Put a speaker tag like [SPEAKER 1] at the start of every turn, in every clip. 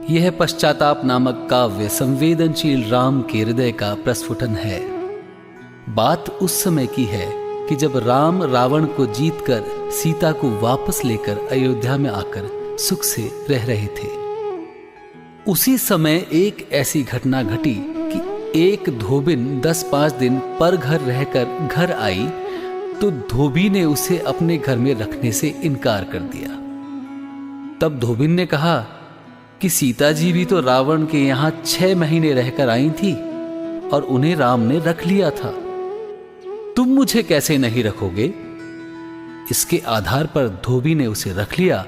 [SPEAKER 1] यह पश्चाताप नामक काव्य संवेदनशील राम के हृदय का प्रस्फुटन है। बात उस समय की है कि जब राम रावण को जीतकर सीता को वापस लेकर अयोध्या में आकर सुख से रह रहे थे। उसी समय एक ऐसी घटना घटी कि एक धोबिन 10-5 दिन पर घर रहकर घर आई तो धोबी ने उसे अपने घर में रखने से इनकार कर दिया। तब धोबिन ने कहा कि सीता जी भी तो रावण के यहां 6 महीने रहकर आई थी और उन्हें राम ने रख लिया था, तुम मुझे कैसे नहीं रखोगे? इसके आधार पर धोबी ने उसे रख लिया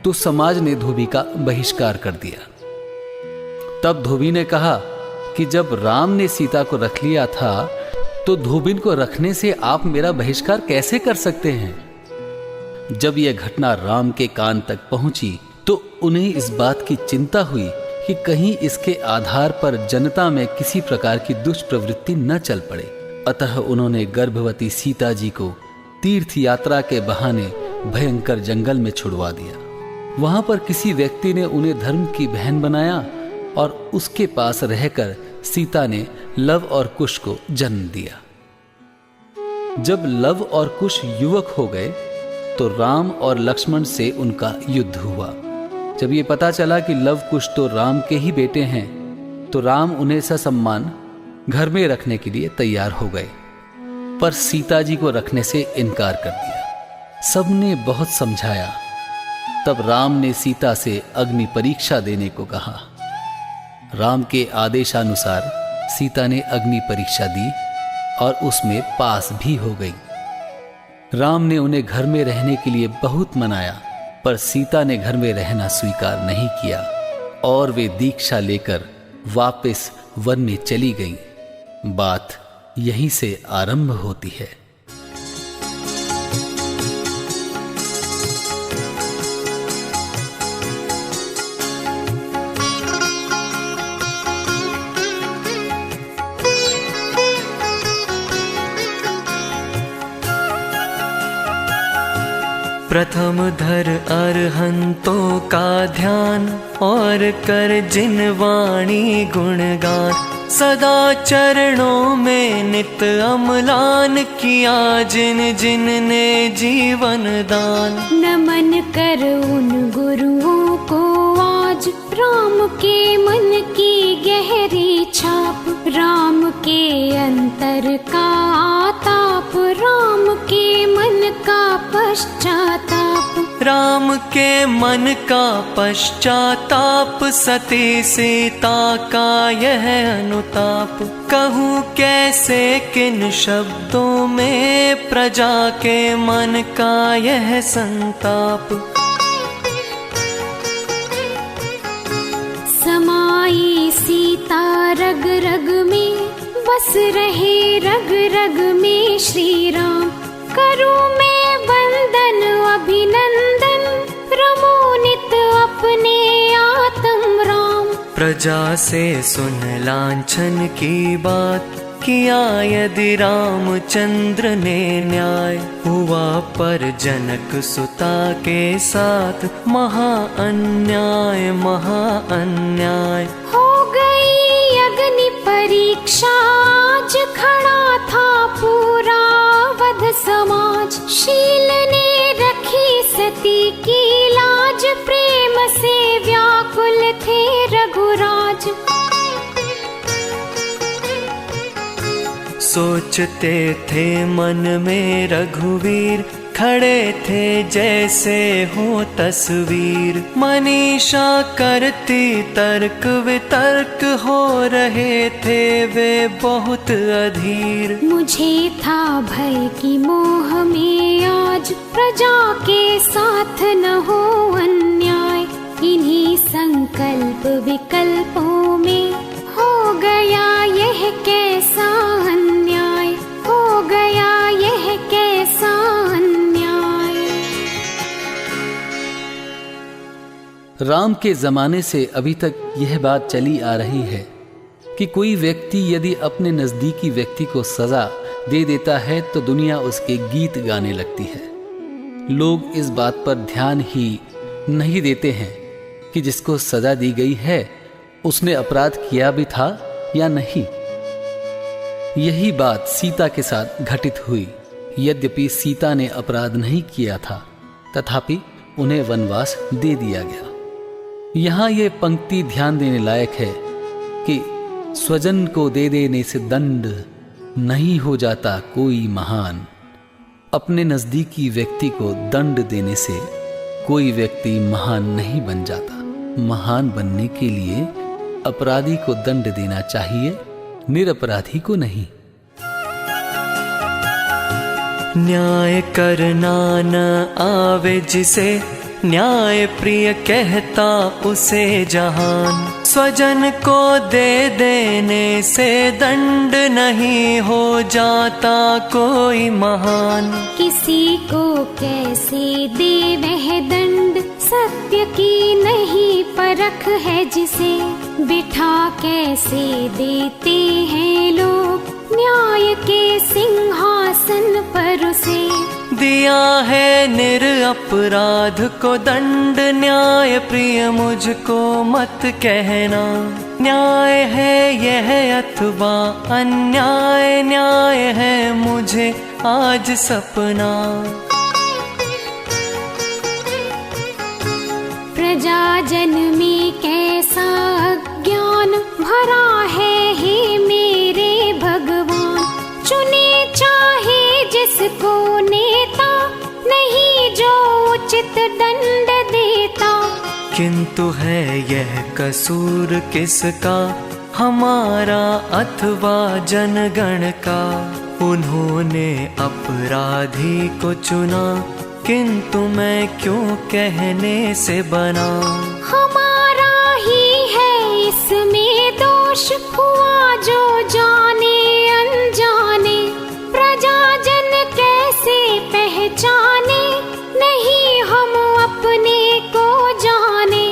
[SPEAKER 1] तो समाज ने धोबी का बहिष्कार कर दिया। तब धोबी ने कहा कि जब राम ने सीता को रख लिया था तो धोबिन को रखने से आप मेरा बहिष्कार कैसे कर सकते हैं? जब यह घटना राम के कान तक पहुंची तो उन्हें इस बात की चिंता हुई कि कहीं इसके आधार पर जनता में किसी प्रकार की दुष्प्रवृत्ति न चल पड़े। अतः उन्होंने गर्भवती सीता जी को तीर्थ यात्रा के बहाने भयंकर जंगल में छुड़वा दिया। वहां पर किसी व्यक्ति ने उन्हें धर्म की बहन बनाया और उसके पास रहकर सीता ने लव और कुश को जन्म दिया। जब लव और कुश युवक हो गए तो राम और लक्ष्मण से उनका युद्ध हुआ। जब ये पता चला कि लव कुश तो राम के ही बेटे हैं तो राम उन्हें ससम्मान घर में रखने के लिए तैयार हो गए, पर सीता जी को रखने से इनकार कर दिया। सबने बहुत समझाया। तब राम ने सीता से अग्नि परीक्षा देने को कहा। राम के आदेशानुसार सीता ने अग्नि परीक्षा दी और उसमें पास भी हो गई। राम ने उन्हें घर में रहने के लिए बहुत मनाया, पर सीता ने घर में रहना स्वीकार नहीं किया और वे दीक्षा लेकर वापस वन में चली गईं। बात यहीं से आरंभ होती है।
[SPEAKER 2] प्रथम धर अरहंतों का ध्यान और कर जिन वाणी गुणगान। सदा चरणों में नित अम्लान किया जिन जिन ने जीवन दान।
[SPEAKER 3] नमन कर उन गुरुओं को आज राम के मन की गहरी छाप। राम के अंतर का आताप, राम के मन का पश्चाताप।
[SPEAKER 2] राम के मन का पश्चाताप, सती सीता का यह अनुताप। कहूँ कैसे किन शब्दों में प्रजा के मन का यह संताप।
[SPEAKER 3] समाई सीता रग रग में, बस रहे रग रग में श्री राम। करूँ मैं वंदन अभिनंदन, रमो नित अपने आत्म राम।
[SPEAKER 2] प्रजा से सुन लांछन की बात, किया यदि रामचंद्र ने न्याय। हुआ पर जनक सुता के साथ, महा अन्याय महा अन्याय।
[SPEAKER 3] हो गई अग्नि परीक्षा, आज खड़ा था पूरा वध समाज। शील ने रखी सती की लाज, प्रेम से व्याकुल थे रघुराज।
[SPEAKER 2] सोचते थे मन में रघुवीर, खड़े थे जैसे हो तस्वीर। मनीषा करती तर्क वितर्क, हो रहे थे वे बहुत अधीर।
[SPEAKER 3] मुझे था भय कि मोह में आज, प्रजा के साथ न हो अन्याय। इन्हीं संकल्प विकल्पों में हो गया यह कैसा अन्याय। हो गया यह कैसा अन्याय।
[SPEAKER 1] राम के जमाने से अभी तक यह बात चली आ रही है कि कोई व्यक्ति यदि अपने नजदीकी व्यक्ति को सजा दे देता है तो दुनिया उसके गीत गाने लगती है। लोग इस बात पर ध्यान ही नहीं देते हैं कि जिसको सजा दी गई है उसने अपराध किया भी था या नहीं। यही बात सीता के साथ घटित हुई। यद्यपि सीता ने अपराध नहीं किया था, तथापि उन्हें वनवास दे दिया गया। यहां यह पंक्ति ध्यान देने लायक है कि स्वजन को दे देने से दंड नहीं हो जाता कोई महान। अपने नजदीकी व्यक्ति को दंड देने से कोई व्यक्ति महान नहीं बन जाता। महान बनने के लिए अपराधी को दंड देना चाहिए, निरपराधी को नहीं।
[SPEAKER 2] न्याय करना न आवे जिसे, न्याय प्रिय कहता उसे जहान। स्वजन को दे देने से दंड नहीं हो जाता कोई महान।
[SPEAKER 3] किसी को कैसे दे वह दंड, सत्य की नहीं परख है जिसे। बिठा कैसे देते हैं लोग न्याय के सिंहासन पर उसे।
[SPEAKER 2] दिया है निरपराध को दंड, न्याय प्रिय मुझको मत कहना। न्याय है यह अथवा अन्याय, न्याय है मुझे आज सपना।
[SPEAKER 3] प्रजा जन में कैसा अज्ञान भरा है हे मेरे भगवान। चुने चाहे जिसको नेता, नहीं जो उचित दंड देता।
[SPEAKER 2] किंतु है यह कसूर किसका, हमारा अथवा जनगण का। उन्होंने अपराधी को चुना, किंतु मैं क्यों कहने से बना।
[SPEAKER 3] हमारा ही है इसमें दोष, हुआ जो जाने अनजाने। प्रजाजन कैसे पहचाने, नहीं हम अपने को जाने।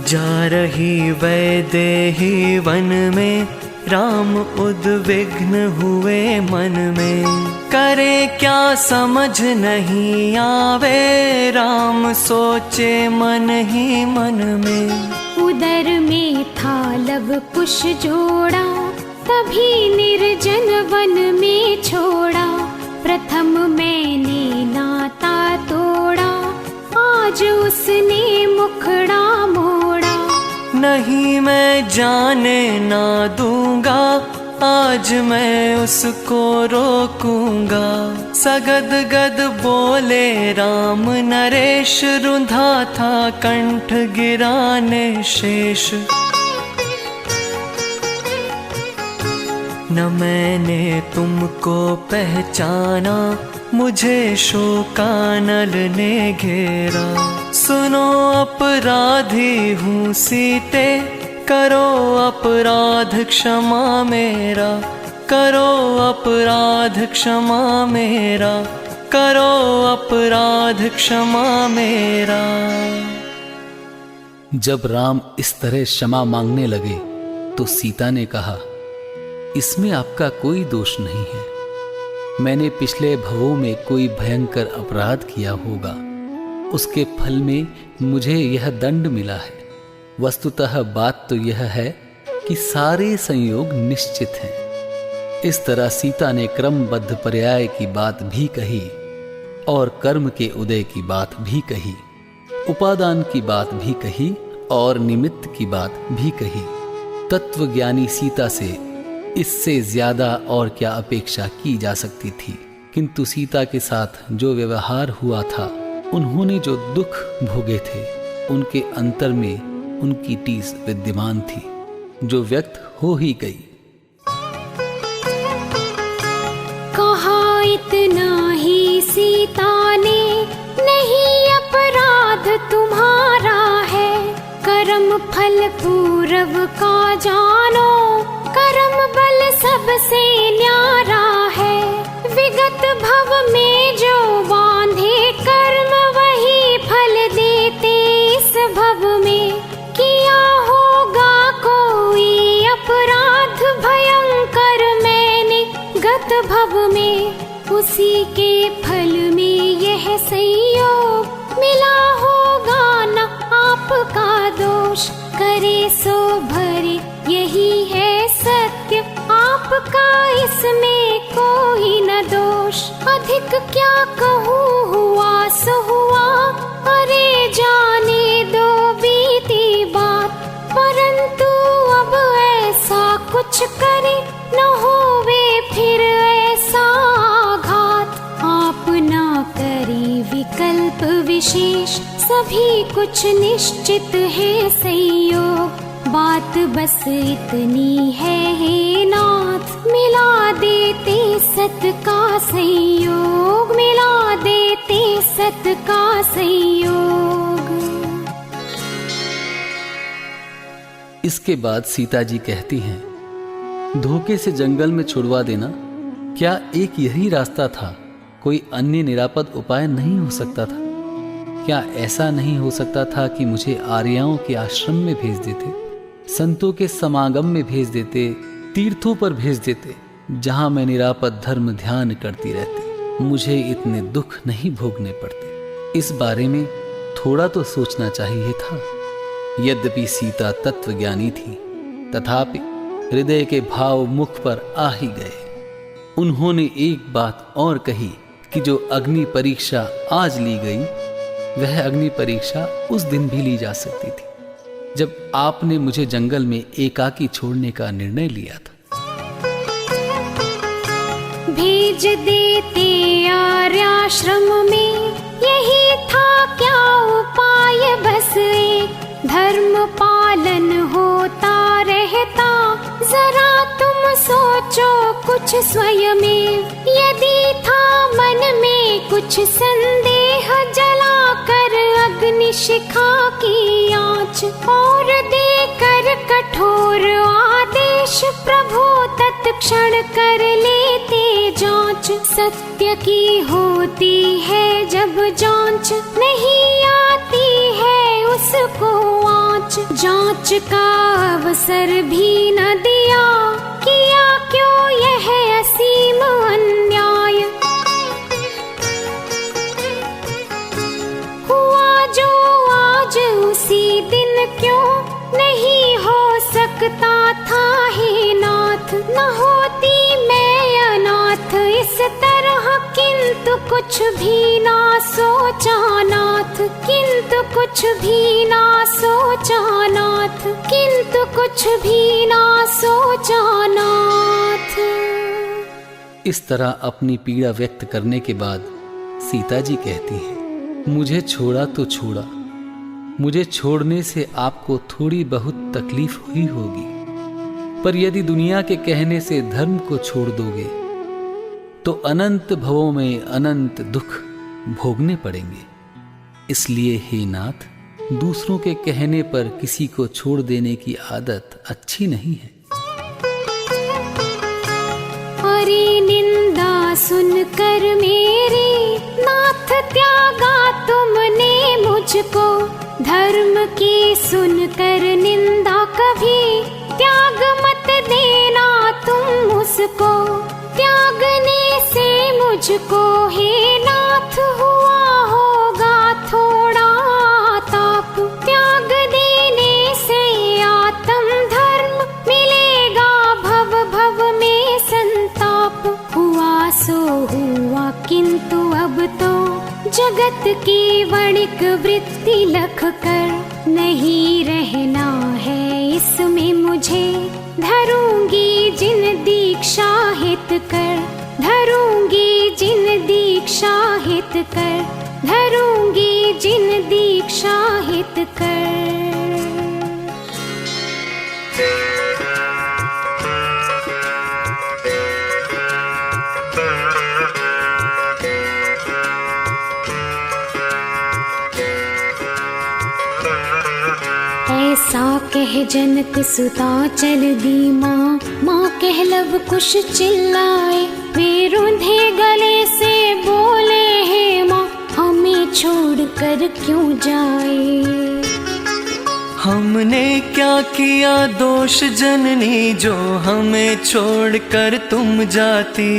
[SPEAKER 2] जा रही वैदेही वन में, राम उद्विग्न हुए मन में। करे क्या समझ नहीं आवे, राम सोचे मन ही मन में।
[SPEAKER 3] उदर में था लव कुश जोड़ा, तभी निर्जन वन में छोड़ा। प्रथम मैंने नाता तोड़ा, आज उसने मुखड़ा मोड़ा।
[SPEAKER 2] नहीं मैं जाने ना दूंगा, आज मैं उसको रोकूंगा। सगद गद बोले राम नरेश, रुंधा था कंठ गिराने शेष। न मैंने तुमको पहचाना, मुझे शोकानल ने घेरा। सुनो अपराधी हूँ सीते, करो अपराध क्षमा मेरा। करो अपराध क्षमा मेरा, करो अपराध क्षमा मेरा।
[SPEAKER 1] जब राम इस तरह क्षमा मांगने लगे तो सीता ने कहा, इसमें आपका कोई दोष नहीं है। मैंने पिछले भवों में कोई भयंकर अपराध किया होगा, उसके फल में मुझे यह दंड मिला है। वस्तुतः बात तो यह है कि सारे संयोग निश्चित हैं। इस तरह सीता ने क्रमबद्ध पर्याय की बात भी कही और कर्म के उदय की बात भी कही, उपादान की बात भी कही और निमित्त की बात भी कही। तत्वज्ञानी सीता से इससे ज्यादा और क्या अपेक्षा की जा सकती थी। किंतु सीता के साथ जो व्यवहार हुआ था, उन्होंने जो दुख भोगे थे, उनके अंतर में उनकी टीस विद्यमान थी, जो व्यक्त हो ही गई।
[SPEAKER 3] कहा इतना ही सीता ने, नहीं अपराध तुम्हारा है। कर्म फल पूर्व का जानो, कर्म बल सबसे न्यारा है। विगत भव में जो बांधे कर्म, वही फल देते इस भव में। किया होगा कोई अपराध भयंकर मैंने गत भव में, उसी के फल में यह संयोग। आपका दोष, करे सो भरे यही है सत्य, आपका इसमें कोई न दोष। अधिक क्या कहूँ, हुआ सो हुआ, अरे जाने दो बीती बात। परंतु अब ऐसा कुछ करे न होवे फिर ऐसा आघात। आप ना करी विकल्प विशेष, सभी कुछ निश्चित है संयोग। बात बस इतनी है हे नाथ, मिला देते सत का संयोग, मिला देते सत का संयोग।
[SPEAKER 1] इसके बाद सीता जी कहती हैं, धोखे से जंगल में छुड़वा देना, क्या एक यही रास्ता था? कोई अन्य निरापद उपाय नहीं हो सकता था? क्या ऐसा नहीं हो सकता था कि मुझे आर्याओं के आश्रम में भेज देते, संतों के समागम में भेज देते, तीर्थों पर भेज देते, जहां मैं निरापद धर्म ध्यान करती रहती, मुझे इतने दुख नहीं भोगने पड़ते? इस बारे में थोड़ा तो सोचना चाहिए था। यद्यपि सीता तत्वज्ञानी थी, तथापि हृदय के भाव मुख पर आ ही गए। उन्होंने एक बात और कही कि जो अग्नि परीक्षा आज ली गई, वह अग्नि परीक्षा उस दिन भी ली जा सकती थी, जब आपने मुझे जंगल में एकाकी छोड़ने का निर्णय लिया था।
[SPEAKER 3] भेज देते आर्याश्रम में, यही था क्या उपाय बस एक। धर्म पालन होता रहता, जरा तुम सोचो कुछ स्वयं। यदि था मन में कुछ संदेह, जला कर अग्नि शिखा की आँच, और देकर कठोर आदेश, प्रभु तत्क्षण कर लेते जांच। सत्य की होती है जब जांच, नहीं आती है उसको आँच। जांच का अवसर भी न दिया, किया क्यों यह असीम अन्याय। हुआ जो आज उसी दिन क्यों नहीं हो सकता था हे नाथ। न होती मैं अनाथ इस तरह, किंतु कुछ भी ना सोचा नाथ, किंतु कुछ भी ना सोचा नाथ, किंतु कुछ भी ना सोचा नाथ।
[SPEAKER 1] इस तरह अपनी पीड़ा व्यक्त करने के बाद सीता जी कहती हैं, मुझे छोड़ा तो छोड़ा, मुझे छोड़ने से आपको थोड़ी बहुत तकलीफ हुई होगी, पर यदि दुनिया के कहने से धर्म को छोड़ दोगे तो अनंत भवों में अनंत दुख भोगने पड़ेंगे। इसलिए हे नाथ, दूसरों के कहने पर किसी को छोड़ देने की आदत अच्छी नहीं है।
[SPEAKER 3] अरे निंदा सुनकर मेरी नाथ, त्यागा तुमने मुझको। धर्म की सुनकर निंदा कभी त्याग मत देना तुम उसको। त्यागने से मुझको हे नाथ हुआ होगा थोड़ा ताप। त्याग देने से आत्म धर्म मिलेगा, भव भव में संताप। हुआ सो हुआ, किंतु अब तो जगत की वणिक वृत्ति लख कर नहीं रहना है इसमें मुझे। धरूंगी जिन दीक्षा हित कर, धरूंगी जिन दीक्षा हित कर, धरूंगी जिन दीक्षा हित कर। ऐसा कह जनक सुता चल दी माँ। माँ कह लव कुश चिल्लाए, वे रूंधे गले से बोले हे माँ, हमें छोड़ कर क्यों जाए।
[SPEAKER 2] हमने क्या किया दोष जननी, जो हमें छोड़ कर तुम जाती।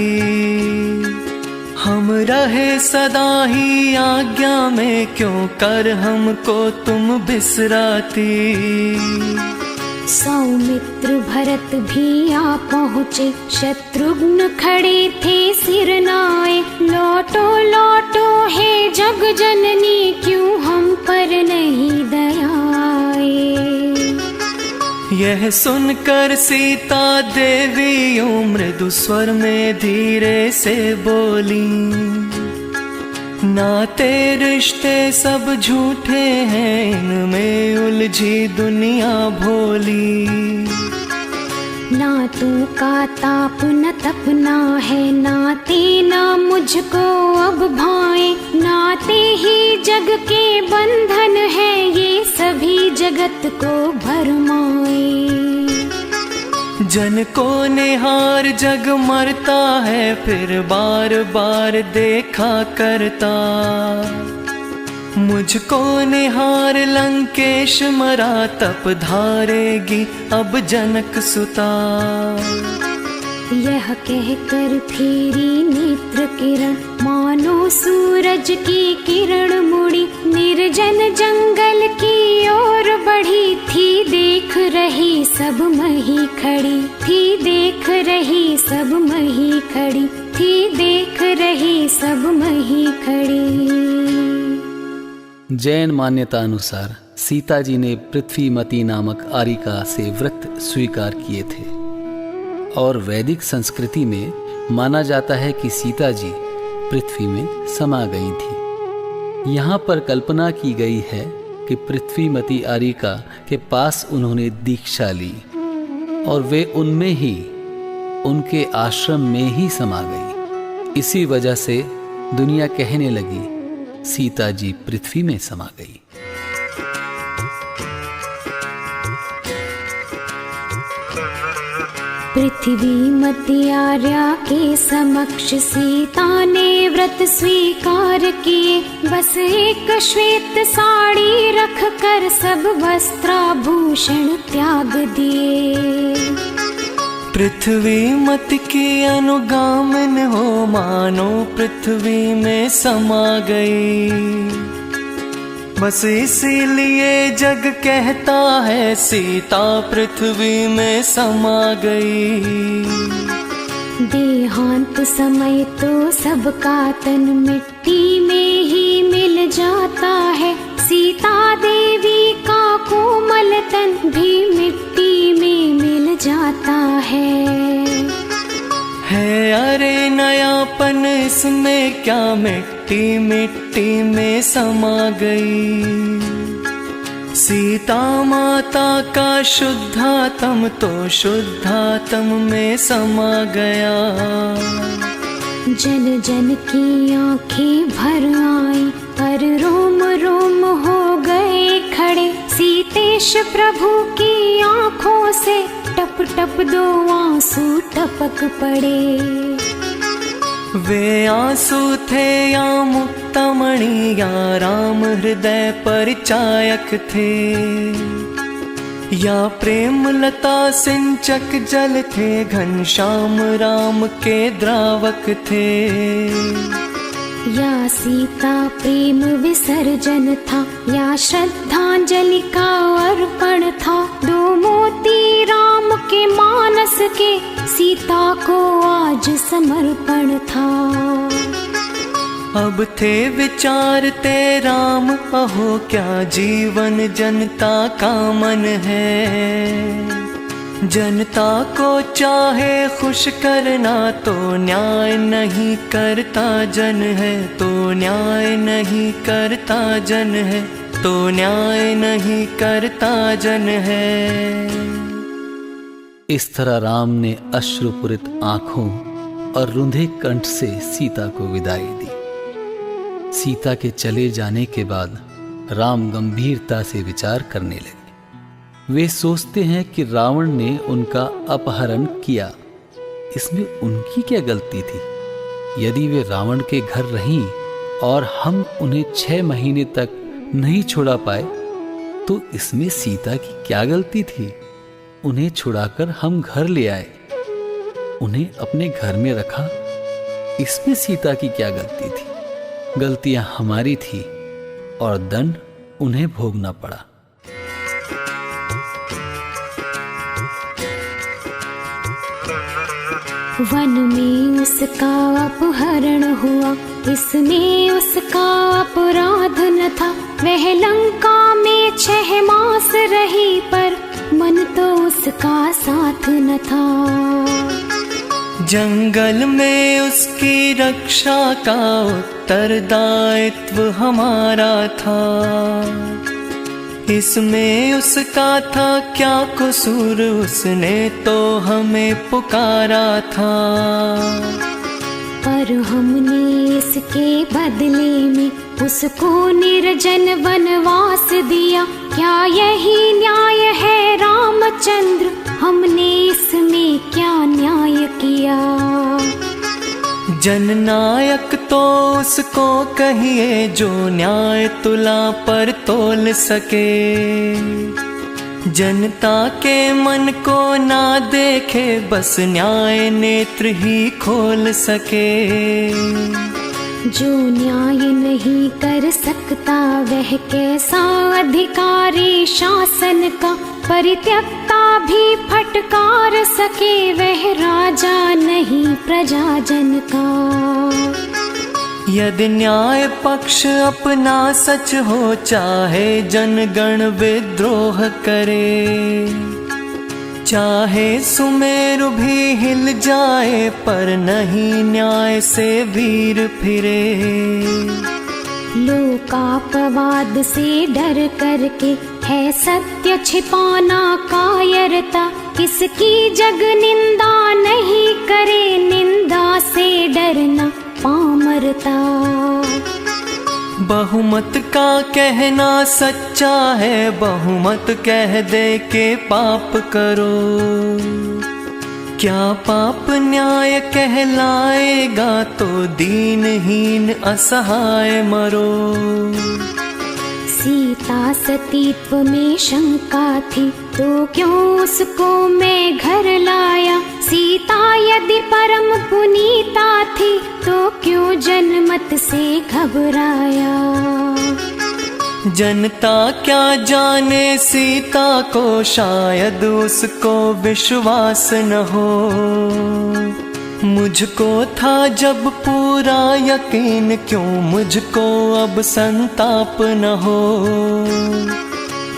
[SPEAKER 2] हम रहे सदा ही आज्ञा में, क्यों कर हमको तुम बिसराती।
[SPEAKER 3] सौमित्र भरत भी आ पहुँचे, शत्रुघ्न खड़े थे सिर नाए। लौटो लौटो हे जग जननी, क्यों हम पर नहीं दयाए।
[SPEAKER 2] यह सुनकर सीता देवी मृदु स्वर में धीरे से बोली, नाते रिश्ते सब झूठे हैं, इनमें उलझी दुनिया भोली।
[SPEAKER 3] ना तू का ताप न तपना है, नाते ना मुझको अब भाए। नाते ही जग के बंधन है, ये सभी जगत को भरमाए।
[SPEAKER 2] जन को निहार जग मरता है, फिर बार बार देखा करता। मुझको निहार लंकेश मरा, तप धारेगी अब जनक सुता।
[SPEAKER 3] यह कहकर फेरी नेत्र किरण, मानो सूरज की किरण मुड़ी। निर्जन जंगल की ओर बढ़ी थी, देख रही सब मही खड़ी थी। देख रही सब मही खड़ी थी, देख रही सब मही खड़ी।
[SPEAKER 1] जैन मान्यता अनुसार सीता जी ने पृथ्वीमती नामक आरिका से व्रत स्वीकार किए थे और वैदिक संस्कृति में माना जाता है कि सीता जी पृथ्वी में समा गई थी। यहाँ पर कल्पना की गई है कि पृथ्वीमती आरिका के पास उन्होंने दीक्षा ली और वे उनमें ही, उनके आश्रम में ही समा गई। इसी वजह से दुनिया कहने लगी सीता जी पृथ्वी में समा गई।
[SPEAKER 3] पृथ्वीमती आर्या के समक्ष सीता ने व्रत स्वीकार किए। बस एक श्वेत साड़ी रख कर सब वस्त्राभूषण त्याग दिए।
[SPEAKER 2] पृथ्वीमत की अनुगामिन हो, मानो पृथ्वी में समा गई। बस इसीलिए जग कहता है सीता पृथ्वी में समा गई।
[SPEAKER 3] देहांत समय तो सबका तन मिट्टी में ही मिल जाता है। सीता देवी का कोमल तन भी मिट्टी में मिल जाता है।
[SPEAKER 2] अरे नयापन इसमें क्या, मिट्टी मिट्टी में समा गई। सीता माता का शुद्धात्म तो शुद्धात्म में समा गया।
[SPEAKER 3] जन जन की आंखें भर आई, पर रोम रोम हो गए खड़े। सीतेश प्रभु की आंखों से टप टप दो आंसू टपक पड़े।
[SPEAKER 2] वे आंसू थे या मुक्तमणि, या राम हृदय परिचायक थे, या प्रेम लता सिंचक जल थे, घनश्याम राम के द्रावक थे।
[SPEAKER 3] या सीता प्रेम विसर्जन था, या श्रद्धांजलि का अर्पण था। दो मोती राम के मानस के, सीता को आज समर्पण था।
[SPEAKER 2] अब थे विचारते राम, अहो क्या जीवन जनता का मन है। जनता को चाहे खुश करना, तो न्याय नहीं करता जन है। तो न्याय नहीं करता जन है, तो न्याय नहीं करता जन है।
[SPEAKER 1] इस तरह राम ने अश्रुपूरित आंखों और रुंधे कंठ से सीता को विदाई दी। सीता के चले जाने के बाद राम गंभीरता से विचार करने लगे। वे सोचते हैं कि रावण ने उनका अपहरण किया, इसमें उनकी क्या गलती थी। यदि वे रावण के घर रहीं और हम उन्हें 6 महीने तक नहीं छुड़ा पाए, तो इसमें सीता की क्या गलती थी। उन्हें छुड़ाकर हम घर ले आए, उन्हें अपने घर में रखा इसमें सीता की क्या गलती थी? गलतियां हमारी थी और दंड उन्हें भोगना पड़ा।
[SPEAKER 3] वन में उसका अपहरण हुआ, इसमें उसका अपराध न था। वह लंका में 6 मास रही, पर मन तो उसका साथ न था।
[SPEAKER 2] जंगल में उसकी रक्षा का उत्तरदायित्व हमारा था। इसमें उसका था क्या कसूर, उसने तो हमें पुकारा था।
[SPEAKER 3] पर हमने इसके बदले में उसको निर्जन वनवास दिया। क्या यही न्याय है रामचंद्र? हमने इसमें क्या न्याय किया?
[SPEAKER 2] जननायक तो उसको कहिए जो न्याय तुला पर तोल सके। जनता के मन को ना देखे, बस न्याय नेत्र ही खोल सके।
[SPEAKER 3] जो न्याय नहीं कर सकता वह कैसा अधिकारी शासन का? परित्यक्ता भी फटकार सके, वह राजा नहीं प्रजाजन का।
[SPEAKER 2] यदि न्याय पक्ष अपना सच हो, चाहे जनगण विद्रोह करे। चाहे सुमेरु भी हिल जाए, पर नहीं न्याय से वीर फिरे।
[SPEAKER 3] लोकापवाद से डर करके है सत्य छिपाना कायरता। किसकी जग निंदा नहीं करे, निंदा से डरना पामरता।
[SPEAKER 2] बहुमत का कहना सच्चा है, बहुमत कह दे के पाप करो। क्या पाप न्याय कहलाएगा, तो दीनहीन असहाय मरो।
[SPEAKER 3] सीता सतीत्व में शंका थी, तो क्यों उसको मैं घर लाया? सीता यदि परम पुनीता थी, तो क्यों जनमत से घबराया?
[SPEAKER 2] जनता क्या जाने सीता को, शायद उसको विश्वास न हो। मुझको था जब पूरा यकीन, क्यों मुझको अब संताप न हो।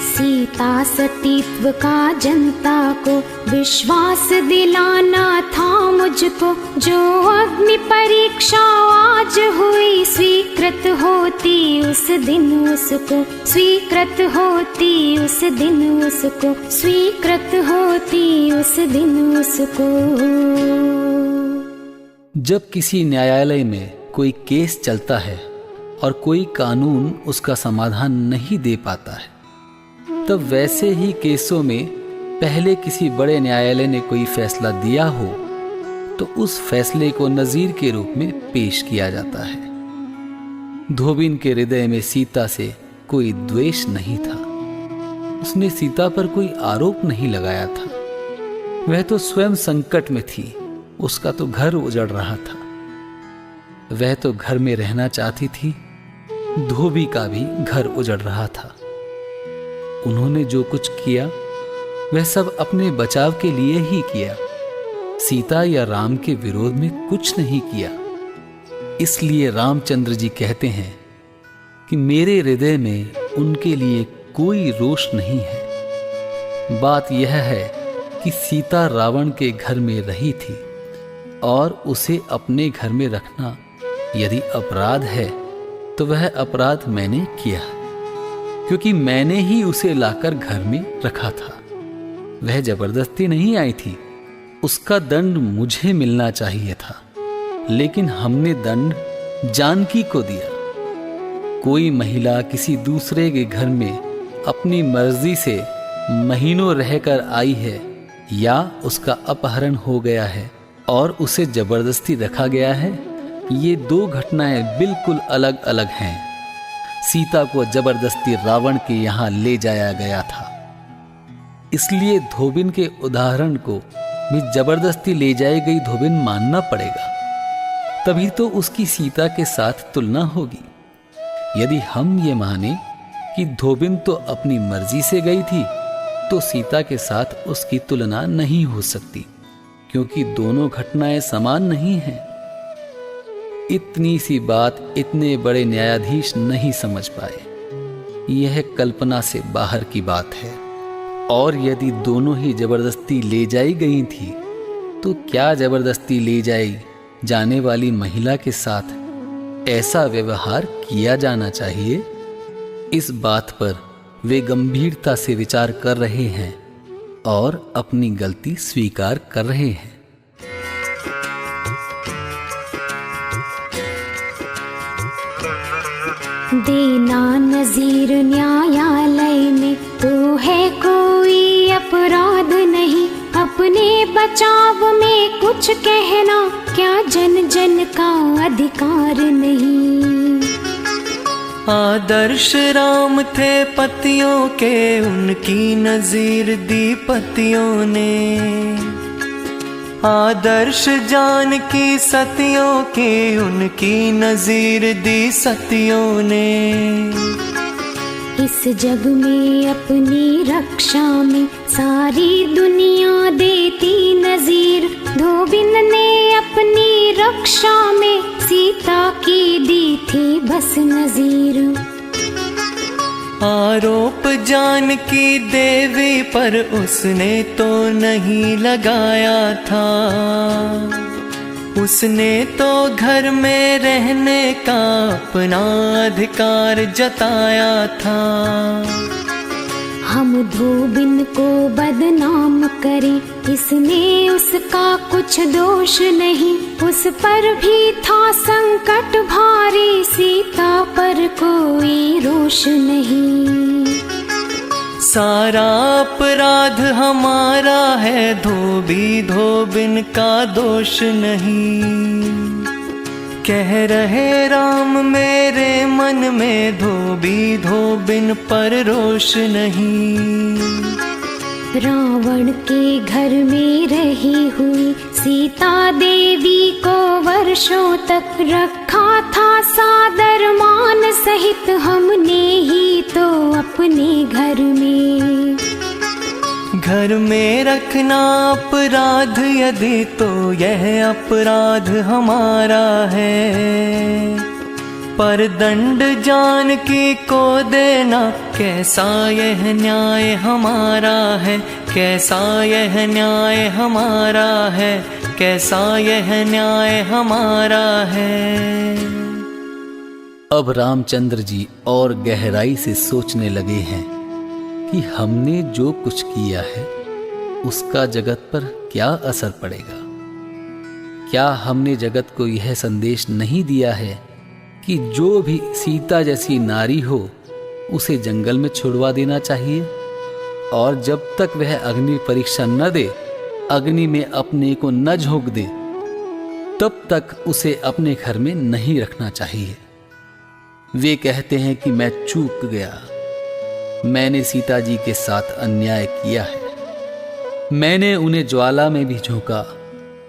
[SPEAKER 3] सीता सतीत्व का जनता को विश्वास दिलाना था मुझको। जो अग्नि परीक्षा आज हुई, स्वीकृत होती उस दिन उसको। स्वीकृत होती उस दिन उसको। स्वीकृत होती उस दिन उसको।
[SPEAKER 1] जब किसी न्यायालय में कोई केस चलता है और कोई कानून उसका समाधान नहीं दे पाता है, तब वैसे ही केसों में पहले किसी बड़े न्यायालय ने कोई फैसला दिया हो, तो उस फैसले को नज़ीर के रूप में पेश किया जाता है। धोबिन के हृदय में सीता से कोई द्वेष नहीं था। उसने सीता पर कोई आरोप नहीं लगाया था। वह तो स्वयं संकट में थी, उसका तो घर उजड़ रहा था। वह तो घर में रहना चाहती थी, धोबी का भी घर उजड़ रहा था। उन्होंने जो कुछ किया वह सब अपने बचाव के लिए ही किया, सीता या राम के विरोध में कुछ नहीं किया। इसलिए रामचंद्र जी कहते हैं कि मेरे हृदय में उनके लिए कोई रोष नहीं है। बात यह है कि सीता रावण के घर में रही थी और उसे अपने घर में रखना यदि अपराध है, तो वह अपराध मैंने किया, क्योंकि मैंने ही उसे लाकर घर में रखा था। वह जबरदस्ती नहीं आई थी। उसका दंड मुझे मिलना चाहिए था, लेकिन हमने दंड जानकी को दिया। कोई महिला किसी दूसरे के घर में अपनी मर्जी से महीनों रहकर आई है, या उसका अपहरण हो गया है और उसे जबरदस्ती रखा गया है, ये दो घटनाएं बिल्कुल अलग अलग हैं। सीता को जबरदस्ती रावण के यहां ले जाया गया था, इसलिए धोबिन के उदाहरण को भी जबरदस्ती ले जाई गई धोबिन मानना पड़ेगा। तभी तो उसकी सीता के साथ तुलना होगी। यदि हम ये माने कि धोबिन तो अपनी मर्जी से गई थी, तो सीता के साथ उसकी तुलना नहीं हो सकती, क्योंकि दोनों घटनाएं समान नहीं हैं। इतनी सी बात इतने बड़े न्यायाधीश नहीं समझ पाए। यह कल्पना से बाहर की बात है। और यदि दोनों ही जबरदस्ती ले जाई गई थी, तो क्या जबरदस्ती ले जाई जाने वाली महिला के साथ ऐसा व्यवहार किया जाना चाहिए? इस बात पर वे गंभीरता से विचार कर रहे हैं और अपनी गलती स्वीकार कर रहे हैं।
[SPEAKER 3] देना नजीर न्यायालय में तो है कोई अपराध नहीं, अपने बचाव में कुछ कहना क्या जन जन का अधिकार नहीं।
[SPEAKER 2] आदर्श राम थे पतियों के, उनकी नजीर दी पतियों ने। आदर्श जानकी सतियों की, उनकी नजीर दी सतियों ने।
[SPEAKER 3] इस जग में अपनी रक्षा में सारी दुनिया देती नजीर, धोबिन ने अपनी रक्षा में सीता की दी थी बस नजीर।
[SPEAKER 2] आरोप जानकी देवी पर उसने तो नहीं लगाया था, उसने तो घर में रहने का अपना अधिकार जताया था।
[SPEAKER 3] हम धोबिन को बदनाम करें, इसमें उसका कुछ दोष नहीं। उस पर भी था संकट भारी, सीता पर कोई रोष नहीं।
[SPEAKER 2] सारा अपराध हमारा है, धोबी धोबिन का दोष नहीं। कह रहे राम मेरे मन में, धोबी धोबिन पर रोष नहीं।
[SPEAKER 3] रावण के घर में रही हुई सीता देवी को वर्षों तक रखा था सादर मान सहित, हमने ही तो अपने घर में।
[SPEAKER 2] घर में रखना अपराध यदि, तो यह अपराध हमारा है। पर दंड जानकी को देना कैसा यह न्याय हमारा है, कैसा यह न्याय हमारा है, कैसा यह न्याय हमारा है।
[SPEAKER 1] अब रामचंद्र जी और गहराई से सोचने लगे हैं कि हमने जो कुछ किया है उसका जगत पर क्या असर पड़ेगा। क्या हमने जगत को यह संदेश नहीं दिया है कि जो भी सीता जैसी नारी हो उसे जंगल में छुड़वा देना चाहिए, और जब तक वह अग्नि परीक्षा न दे, अग्नि में अपने को न झोंक दे, तब तक उसे अपने घर में नहीं रखना चाहिए। वे कहते हैं कि मैं चूक गया, मैंने सीता जी के साथ अन्याय किया है। मैंने उन्हें ज्वाला में भी झोंका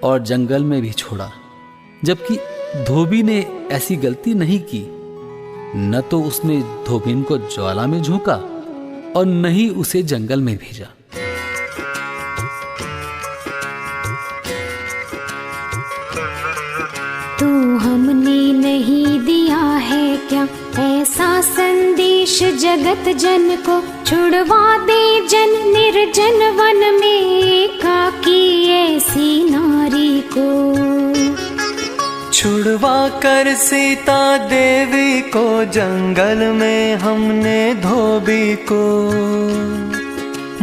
[SPEAKER 1] और जंगल में भी छोड़ा, जबकि धोबी ने ऐसी गलती नहीं की। न तो उसने धोबिन को ज्वाला में झोंका और न ही उसे जंगल में भेजा।
[SPEAKER 3] तो हमने नहीं दिया है क्या ऐसा संदेश जगत जन को, छुड़वा दे जन निर्जन वन में एकाकी ऐसी नारी को।
[SPEAKER 2] छुड़वा कर सीता देवी को जंगल में हमने धोबी को।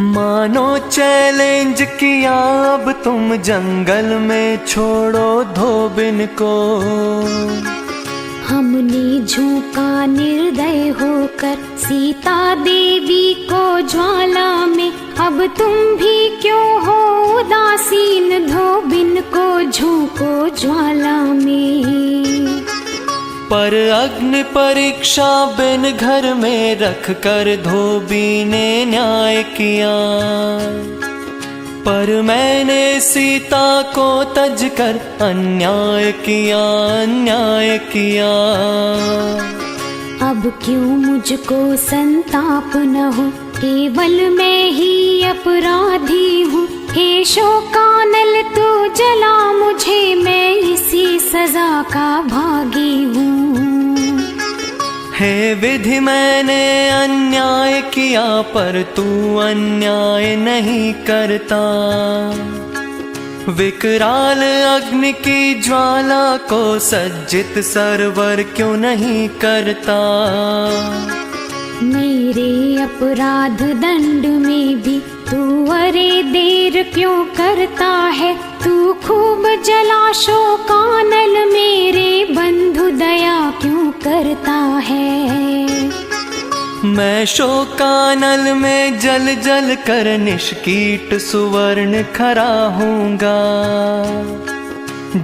[SPEAKER 2] मानो चैलेंज किया अब तुम जंगल में छोड़ो धोबिन को। हमने
[SPEAKER 3] झोंका निर्दय होकर सीता देवी को ज्वाला में, अब तुम भी क्यों हो उदासीन, धोबिन को झोंको ज्वाला में।
[SPEAKER 2] पर अग्नि परीक्षा बिन घर में रख कर धोबी ने न्याय किया। पर मैंने सीता को तज कर अन्याय किया, अन्याय किया।
[SPEAKER 3] अब क्यों मुझको संताप न हो, केवल मैं ही अपराधी हूँ। हे शोकानल तू जला मुझे, मैं इसी सजा का भागी हूँ।
[SPEAKER 2] हे विधि मैंने अन्याय किया, पर तू अन्याय नहीं करता। विकराल अग्नि की ज्वाला को सज्जित सरवर क्यों नहीं करता।
[SPEAKER 3] मेरे अपराध दंड में भी तू अरे देर क्यों करता है। तू खूब जला शोकानल, मेरे बंधु दया क्यों करता है।
[SPEAKER 2] मैं शोकानल में जल जल कर निष्कीट सुवर्ण खरा होऊंगा।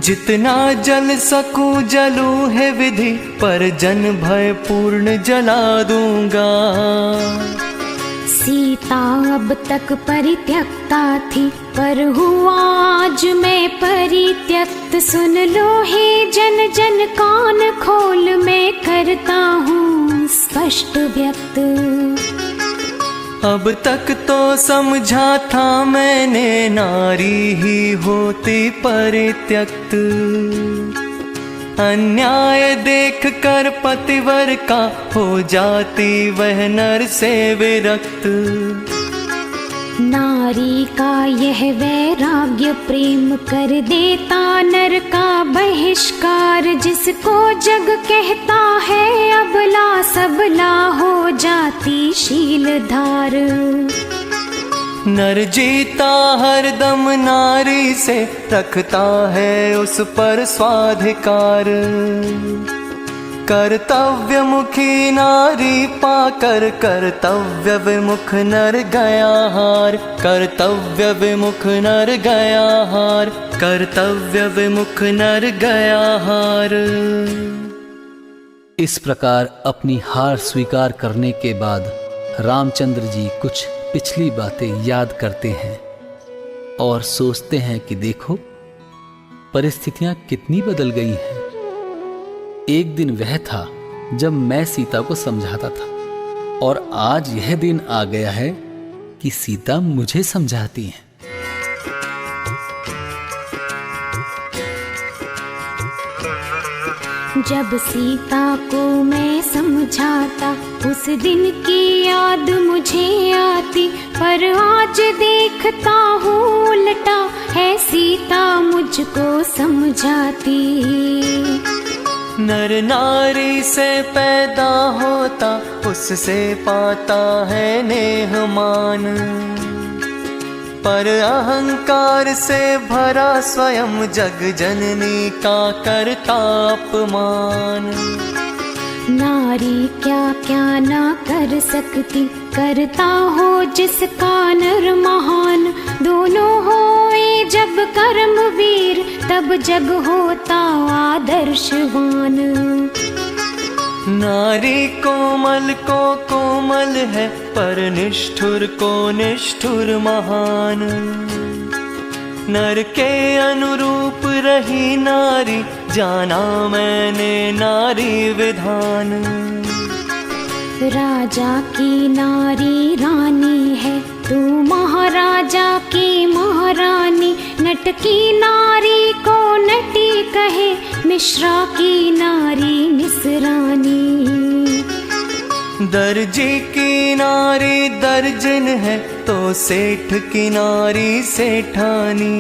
[SPEAKER 2] जितना जल सकूं जलूं है विधि, पर जन भय पूर्ण जला दूंगा।
[SPEAKER 3] सीता अब तक परित्यक्ता थी, पर हुआ आज मैं परित्यक्त। सुन लो हे जन जन कान खोल, मैं करता हूँ स्पष्ट व्यक्त।
[SPEAKER 2] अब तक तो समझा था मैंने, नारी ही होती परित्यक्त। अन्याय देख कर पतिवर का हो जाती वह नर से विरक्त।
[SPEAKER 3] नारी का यह वैराग्य प्रेम कर देता नर का बहिष्कार। जिसको जग कहता है अबला, सबला हो जाती शीलधार।
[SPEAKER 2] नर जीता हरदम नारी से, रखता है उस पर स्वाधिकार। कर्तव्य मुखी नारी पाकर, कर्तव्य विमुख नर गया हार। कर्तव्य विमुख नर गया हार, कर्तव्य विमुख नर गया हार।
[SPEAKER 1] इस प्रकार अपनी हार स्वीकार करने के बाद रामचंद्र जी कुछ पिछली बातें याद करते हैं और सोचते हैं कि देखो परिस्थितियां कितनी बदल गई हैं। एक दिन वह था जब मैं सीता को समझाता था, और आज यह दिन आ गया है कि सीता मुझे समझाती हैं।
[SPEAKER 3] जब सीता को मैं समझाता, उस दिन की याद मुझे आती। पर आज देखता हूँ उल्टा है, सीता मुझको समझाती।
[SPEAKER 2] नर नारी से पैदा होता, उससे पाता है नेह मान। पर अहंकार से भरा स्वयं जग जननी का करता अपमान।
[SPEAKER 3] नारी क्या क्या ना कर सकती, करता हो जिसका नर महान। दोनों होए जब कर्मवीर, तब जग होता आदर्शवान।
[SPEAKER 2] नारी कोमल को कोमल है, पर निष्ठुर को निष्ठुर महान। नर के अनुरूप रही नारी, जाना मैंने नारी विधान।
[SPEAKER 3] राजा की नारी रानी है, तू महाराजा की महारानी। नट की नारी को नटी कहे, मिश्रा की नारी मिसरानी।
[SPEAKER 2] दर्जी की नारी दर्जन है, तो सेठ की नारी सेठानी।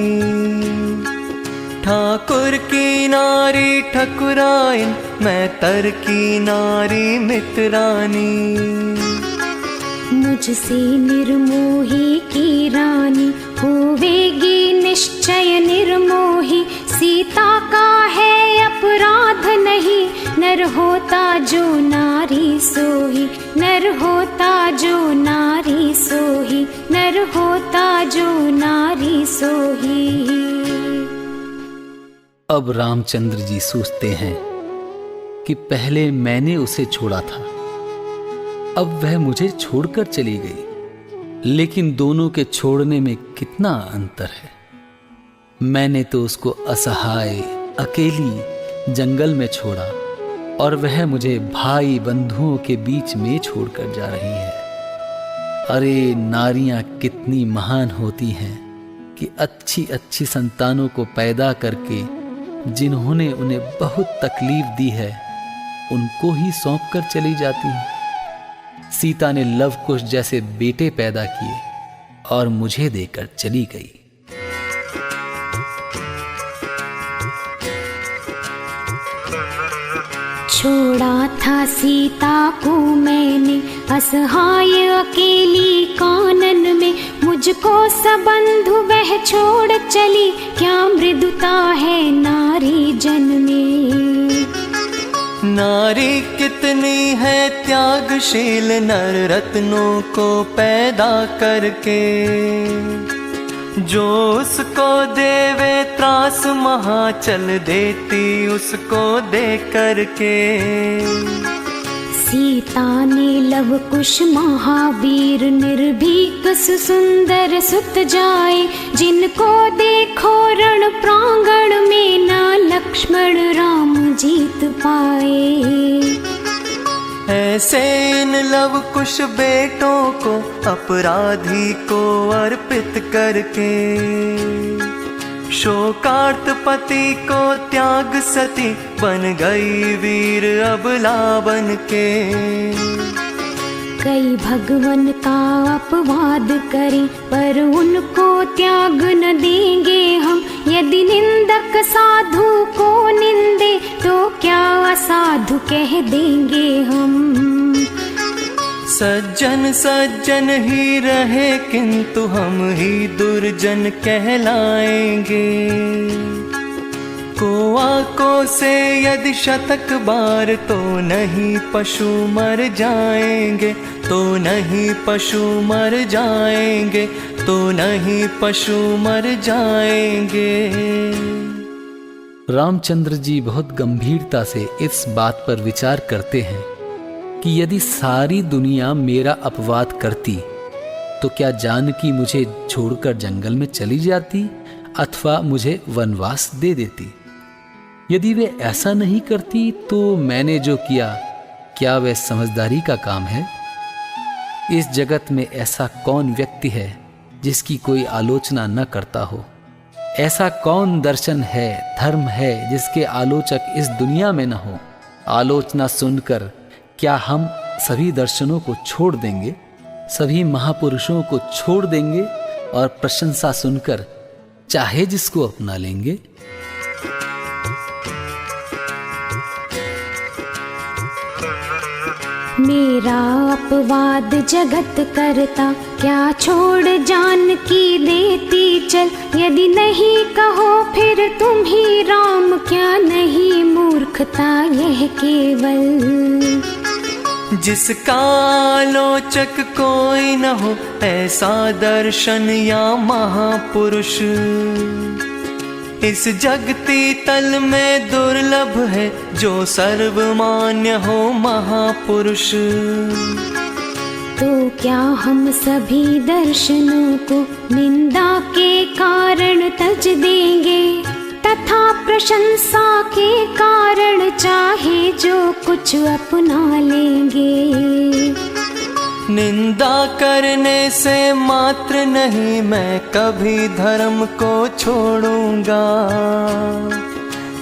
[SPEAKER 2] ठाकुर की नारी ठकुराइन, मैं तर की नारी मित्रानी।
[SPEAKER 3] मुझसे निर्मोही की रानी, होवेगी निश्चय निर्मोही। सीता का है अपराध नहीं, नर होता जो नारी सोही। नर होता जो नारी सोही, नर होता जो नारी सोही।
[SPEAKER 1] अब रामचंद्र जी सोचते हैं कि पहले मैंने उसे छोड़ा था, अब वह मुझे छोड़कर चली गई। लेकिन दोनों के छोड़ने में कितना अंतर है। मैंने तो उसको असहाय अकेली जंगल में छोड़ा और वह मुझे भाई बंधुओं के बीच में छोड़कर जा रही है। अरे नारियां कितनी महान होती हैं कि अच्छी अच्छी संतानों को पैदा करके जिन्होंने उन्हें बहुत तकलीफ दी है उनको ही सौंप कर चली जाती हैं। सीता ने लव कुश जैसे बेटे पैदा किए और मुझे देकर चली गई।
[SPEAKER 3] छोड़ा था सीता को मैंने असहाय अकेली कानन में, मुझको सबंधु वह छोड़ चली, क्या मृदुता है नारी जन्मे।
[SPEAKER 2] नारी कितनी है त्यागशील, नर रत्नों को पैदा करके, जो उसको देवे त्रास महा चल देती उसको दे करके।
[SPEAKER 3] सीता ने लव कुश महावीर निर्भीक सुंदर सुत जाए, जिनको देखो रण प्रांगण में ना लक्ष्मण राम जीत पाए।
[SPEAKER 2] ऐसे इन लव कुश बेटों को अपराधी को अर्पित करके, शोकार्त पति को त्याग सती बन गई वीर अबला बन के।
[SPEAKER 3] कई भगवन का अपवाद करें पर उनको त्याग न देंगे हम, यदि निंदक साधु को निंदे तो क्या असाधु कह देंगे हम।
[SPEAKER 2] सज्जन सज्जन ही रहे किंतु हम ही दुर्जन कहलाएंगे। कोआ को से यदि शतक बार तो नहीं पशु मर जाएंगे, तो नहीं पशु मर जाएंगे, तो नहीं पशु मर जाएंगे।
[SPEAKER 1] रामचंद्र जी बहुत गंभीरता से इस बात पर विचार करते हैं कि यदि सारी दुनिया मेरा अपवाद करती तो क्या जानकी मुझे छोड़कर जंगल में चली जाती अथवा मुझे वनवास दे देती। यदि वे ऐसा नहीं करती तो मैंने जो किया क्या वह समझदारी का काम है। इस जगत में ऐसा कौन व्यक्ति है जिसकी कोई आलोचना न करता हो। ऐसा कौन दर्शन है, धर्म है जिसके आलोचक इस दुनिया में न हो। आलोचना सुनकर क्या हम सभी दर्शनों को छोड़ देंगे, सभी महापुरुषों को छोड़ देंगे और प्रशंसा सुनकर चाहे जिसको अपना लेंगे।
[SPEAKER 3] मेरा अपवाद जगत करता, क्या छोड़ जानकी देती चल। यदि नहीं कहो फिर तुम ही राम, क्या नहीं मूर्खता यह केवल।
[SPEAKER 2] जिसका आलोचक कोई न हो ऐसा दर्शन या महापुरुष, इस जगती तल में दुर्लभ है जो सर्वमान्य हो महापुरुष।
[SPEAKER 3] तो क्या हम सभी दर्शनों को निंदा के कारण तज देंगे, तथा प्रशंसा के कारण चाहे जो कुछ अपना लेंगे।
[SPEAKER 2] निंदा करने से मात्र नहीं मैं कभी धर्म को छोड़ूंगा।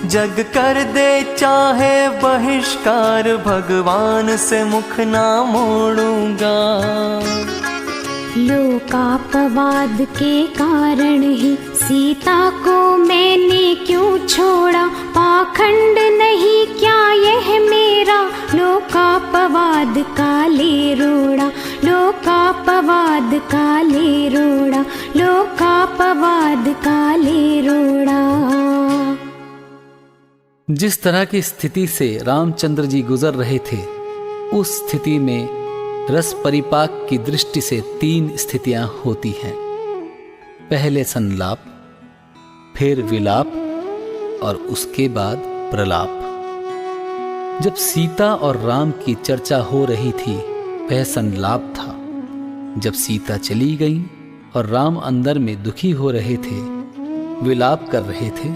[SPEAKER 2] जग कर दे चाहे बहिष्कार, भगवान से मुख ना मोड़ूंगा।
[SPEAKER 3] लोकापवाद के कारण ही सीता को मैंने क्यों छोड़ा, पाखंड नहीं क्या यह मेरा। लोकापवाद काले रोड़ा, लोकापवाद काले रोड़ा, लोकापवाद काले रोड़ा।
[SPEAKER 1] जिस तरह की स्थिति से रामचंद्र जी गुजर रहे थे उस स्थिति में रस परिपाक की दृष्टि से 3 स्थितियां होती हैं। पहले संलाप, फिर विलाप और उसके बाद प्रलाप। जब सीता और राम की चर्चा हो रही थी वह संलाप था जब सीता चली गई और राम अंदर में दुखी हो रहे थे, विलाप कर रहे थे,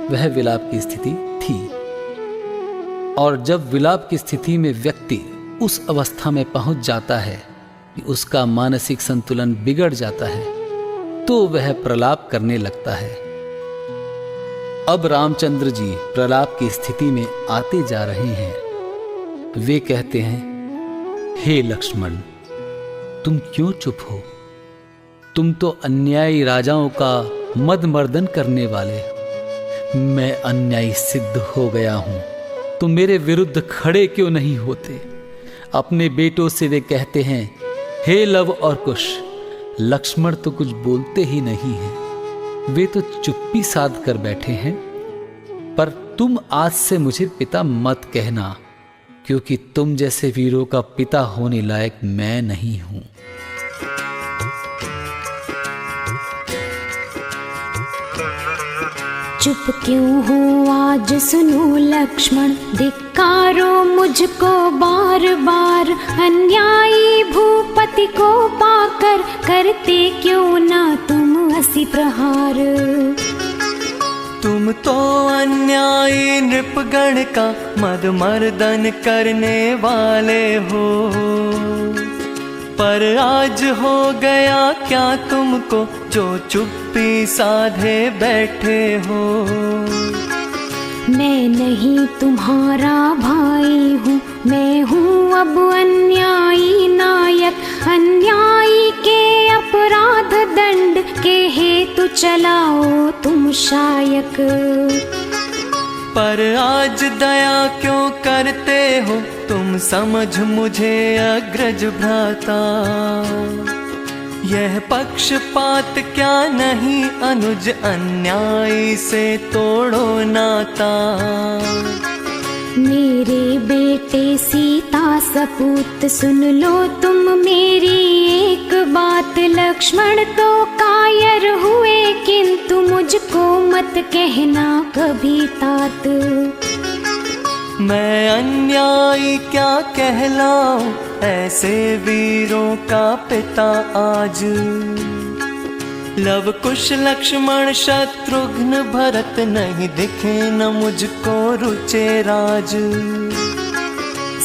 [SPEAKER 1] वह विलाप की स्थिति थी। और जब विलाप की स्थिति में व्यक्ति उस अवस्था में पहुंच जाता है कि उसका मानसिक संतुलन बिगड़ जाता है, तो वह प्रलाप करने लगता है। अब रामचंद्र जी प्रलाप की स्थिति में आते जा रहे हैं। वे कहते हैं, हे लक्ष्मण, तुम क्यों चुप हो? तुम तो अन्यायी राजाओं का मदमर्दन करने वाले हो। मैं अन्यायी सिद्ध हो गया हूं, तुम मेरे विरुद्ध खड़े क्यों नहीं होते? अपने बेटों से वे कहते हैं, हे लव और कुश। लक्ष्मण तो कुछ बोलते ही नहीं हैं, वे तो चुप्पी साध कर बैठे हैं। पर तुम आज से मुझे पिता मत कहना, क्योंकि तुम जैसे वीरों का पिता होने लायक मैं नहीं हूं।
[SPEAKER 3] चुप क्यों हो आज सुनो लक्ष्मण, धिक्कारो मुझको बार बार। अन्यायी भूपति को पाकर करते क्यों ना तुम असी प्रहार।
[SPEAKER 2] तुम तो अन्यायी नृपगण का मदमर्दन करने वाले हो। पर आज हो गया क्या तुमको, जो चुप्पी साधे बैठे हो।
[SPEAKER 3] मैं नहीं तुम्हारा भाई हूँ, मैं हूँ अब अन्यायी नायक। अन्यायी के अपराध दंड के हेतु चलाओ तुम शायक।
[SPEAKER 2] पर आज दया क्यों करते हो तुम, समझ मुझे अग्रज भ्राता। यह पक्षपात क्या नहीं अनुज, अन्यायी से तोड़ो नाता।
[SPEAKER 3] मेरे बेटे सीता सपूत, सुन लो तुम मेरी एक बात। लक्ष्मण तो कायर हुए, किंतु मुझको मत कहना कभी तात।
[SPEAKER 2] मैं अन्यायी क्या कहलाऊं, ऐसे वीरों का पिता आज। लव कुश लक्ष्मण शत्रुघ्न भरत, नहीं दिखे न मुझको रुचे राज।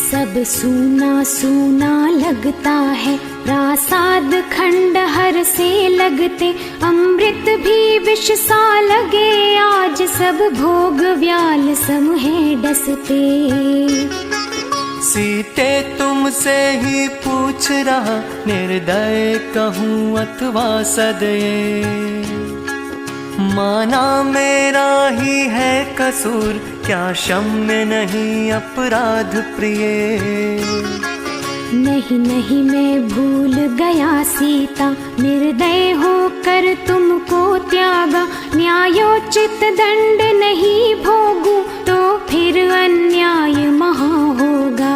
[SPEAKER 3] सब सूना सूना लगता है, प्रासाद खंडहर से लगते। अमृत भी विष सा लगे, आज सब भोग व्याल सम है डसते।
[SPEAKER 2] सीते तुमसे ही पूछ रहा, निर्दय कहूँ अथवा सदये। माना मेरा ही है कसूर, क्या क्षम्य नहीं अपराध प्रिय।
[SPEAKER 3] नहीं नहीं मैं भूल गया सीता, निर्दय होकर तुमको त्यागा। न्यायोचित दंड नहीं भोगूं, तो फिर अन्याय महा होगा।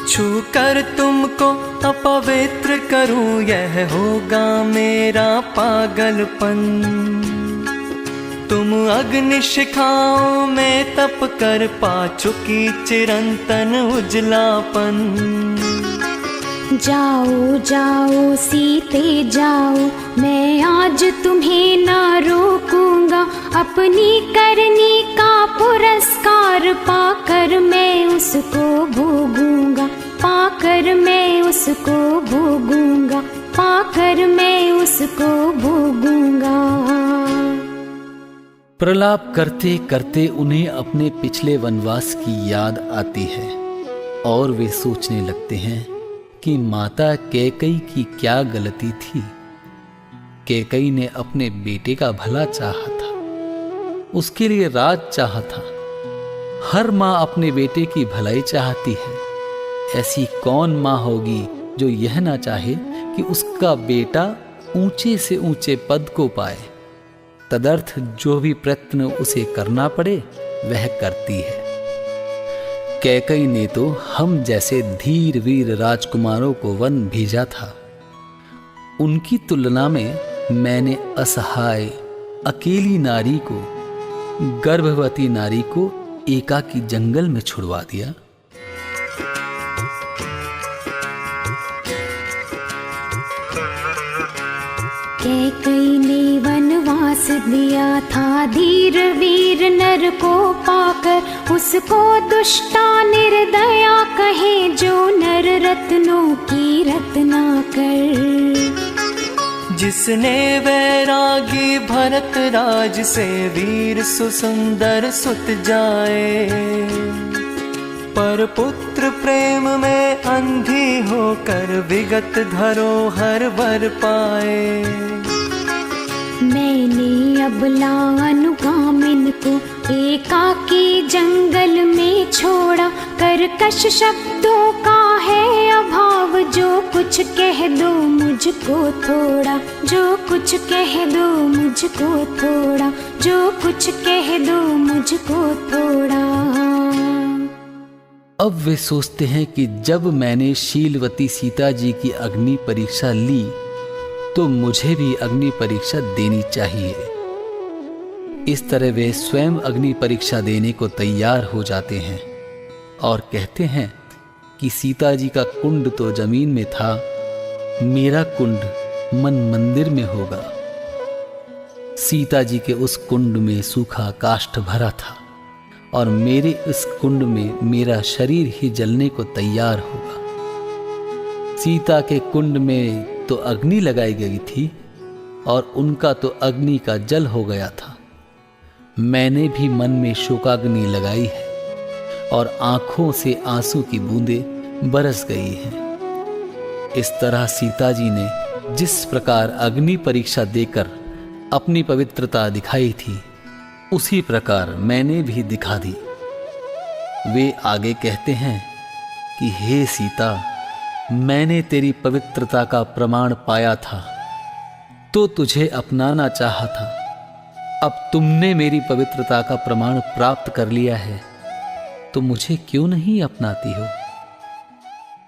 [SPEAKER 2] छू कर तुमको अपवित्र करूं, यह होगा मेरा पागलपन। तुम अग्नि शिखाओं में तप कर पा चुकी चिरंतन उजलापन।
[SPEAKER 3] जाओ जाओ सीते जाओ, मैं आज तुम्हें ना रोकूंगा। अपनी करनी का पुरस्कार पाकर मैं उसको भोगूंगा। पाकर मैं उसको भोगूंगा, पाकर मैं उसको भोगूंगा।
[SPEAKER 1] प्रलाप करते करते उन्हें अपने पिछले वनवास की याद आती है और वे सोचने लगते हैं कि माता कैकई की क्या गलती थी। कैकई ने अपने बेटे का भला चाहा था, उसके लिए राज चाहा था। हर माँ अपने बेटे की भलाई चाहती है। ऐसी कौन माँ होगी जो यह ना चाहे कि उसका बेटा ऊंचे से ऊंचे पद को पाए। तदर्थ जो भी प्रयत्न उसे करना पड़े वह करती है। कैकई ने तो हम जैसे धीर वीर राजकुमारों को वन भेजा था। उनकी तुलना में मैंने असहाय अकेली नारी को, गर्भवती नारी को एकाकी जंगल में छुड़वा दिया।
[SPEAKER 3] कैकेयी ने वनवास दिया था, धीर वीर नर को पाकर उसको दुष्टा निर्दया कहे, जो नर रत्नों की रत्नाकर।
[SPEAKER 2] जिसने वैरागी भरत राज से वीर सुसुंदर सुत जाए, पर पुत्र प्रेम में अंधी होकर विगत धरोहर वर पाए।
[SPEAKER 3] मैंने अबला अनुगामिन को एकाकी जंगल में छोड़ा, कर्कश शब्दों का है अभाव, जो कुछ कह दो मुझको थोड़ा, जो कुछ कह दो मुझको थोड़ा, जो कुछ कह दो मुझको थोड़ा।
[SPEAKER 1] अब वे सोचते हैं कि जब मैंने शीलवती सीता जी की अग्नि परीक्षा ली तो मुझे भी अग्नि परीक्षा देनी चाहिए। इस तरह वे स्वयं अग्नि परीक्षा देने को तैयार हो जाते हैं और कहते हैं कि सीता जी का कुंड तो जमीन में था, मेरा कुंड मन मंदिर में होगा। सीता जी के उस कुंड में सूखा काष्ठ भरा था और मेरे इस कुंड में मेरा शरीर ही जलने को तैयार होगा। सीता के कुंड में तो अग्नि लगाई गई थी और उनका तो अग्नि का जल हो गया था। मैंने भी मन में शोकाग्नि लगाई है और आंखों से आंसू की बूंदें बरस गई हैं। इस तरह सीता जी ने जिस प्रकार अग्नि परीक्षा देकर अपनी पवित्रता दिखाई थी, उसी प्रकार मैंने भी दिखा दी। वे आगे कहते हैं कि हे सीता, मैंने तेरी पवित्रता का प्रमाण पाया था तो तुझे अपनाना चाहा था। अब तुमने मेरी पवित्रता का प्रमाण प्राप्त कर लिया है तो मुझे क्यों नहीं अपनाती हो।